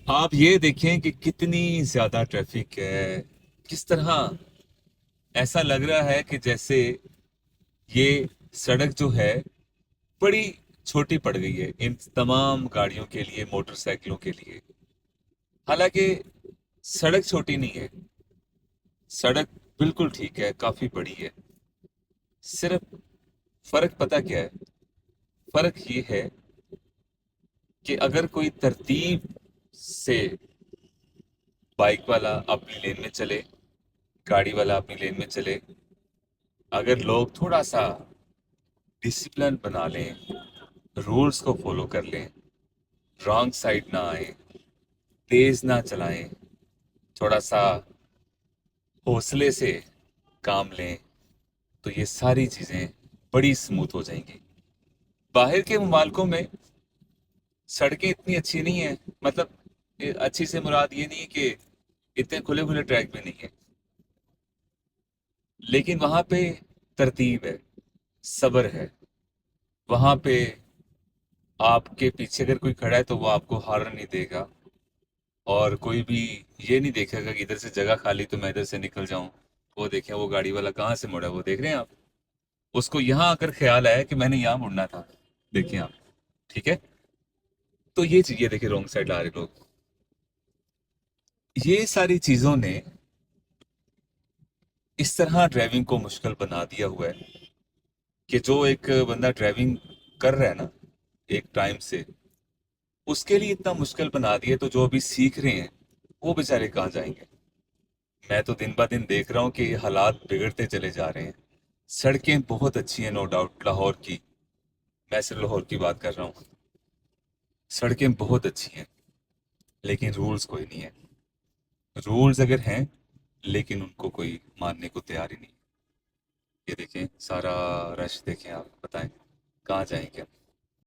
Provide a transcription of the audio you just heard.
آپ یہ دیکھیں کہ کتنی زیادہ ٹریفک ہے، کس طرح ایسا لگ رہا ہے کہ جیسے یہ سڑک جو ہے بڑی چھوٹی پڑ گئی ہے ان تمام گاڑیوں کے لیے، موٹر سائیکلوں کے لیے۔ حالانکہ سڑک چھوٹی نہیں ہے، سڑک بالکل ٹھیک ہے، کافی بڑی ہے۔ صرف فرق پتہ کیا ہے؟ فرق یہ ہے کہ اگر کوئی ترتیب سے بائک والا اپنی لین میں چلے، گاڑی والا اپنی لین میں چلے، اگر لوگ تھوڑا سا ڈسپلن بنا لیں، رولز کو فالو کر لیں، رانگ سائڈ نہ آئیں، تیز نہ چلائیں، تھوڑا سا حوصلے سے کام لیں، تو یہ ساری چیزیں بڑی سموتھ ہو جائیں گی۔ باہر کے ممالکوں میں سڑکیں اتنی اچھی نہیں ہیں، مطلب اچھی سے مراد یہ نہیں کہ اتنے کھلے کھلے ٹریک بھی نہیں ہیں، لیکن وہاں پہ ترتیب ہے، صبر ہے، وہاں پہ آپ کے پیچھے اگر کوئی کھڑا ہے تو وہ آپ کو ہارن نہیں دے گا، اور کوئی بھی یہ نہیں دیکھے گا کہ ادھر سے جگہ خالی تو میں ادھر سے نکل جاؤں۔ وہ دیکھیں وہ گاڑی والا کہاں سے مڑا ہے، وہ دیکھ رہے ہیں آپ؟ اس کو یہاں اگر خیال آیا کہ میں نے یہاں مڑنا تھا، دیکھیں آپ، ٹھیک ہے؟ تو یہ چیز، یہ دیکھیں رونگ سائڈ لا رہے لوگ۔ یہ ساری چیزوں نے اس طرح ڈرائیونگ کو مشکل بنا دیا ہوا ہے کہ جو ایک بندہ ڈرائیونگ کر رہا ہے نا ایک ٹائم سے، اس کے لیے اتنا مشکل بنا دیا، تو جو ابھی سیکھ رہے ہیں وہ بیچارے کہاں جائیں گے؟ میں تو دن بہ دن دیکھ رہا ہوں کہ حالات بگڑتے چلے جا رہے ہیں۔ سڑکیں بہت اچھی ہیں، نو ڈاؤٹ، لاہور کی، میں صرف لاہور کی بات کر رہا ہوں۔ سڑکیں بہت اچھی ہیں، لیکن رولز کوئی نہیں ہے۔ رولز اگر ہیں لیکن ان کو کوئی ماننے کو تیار ہی نہیں۔ یہ دیکھیں سارا رش، دیکھیں آپ، بتائیں کہاں جائیں گے؟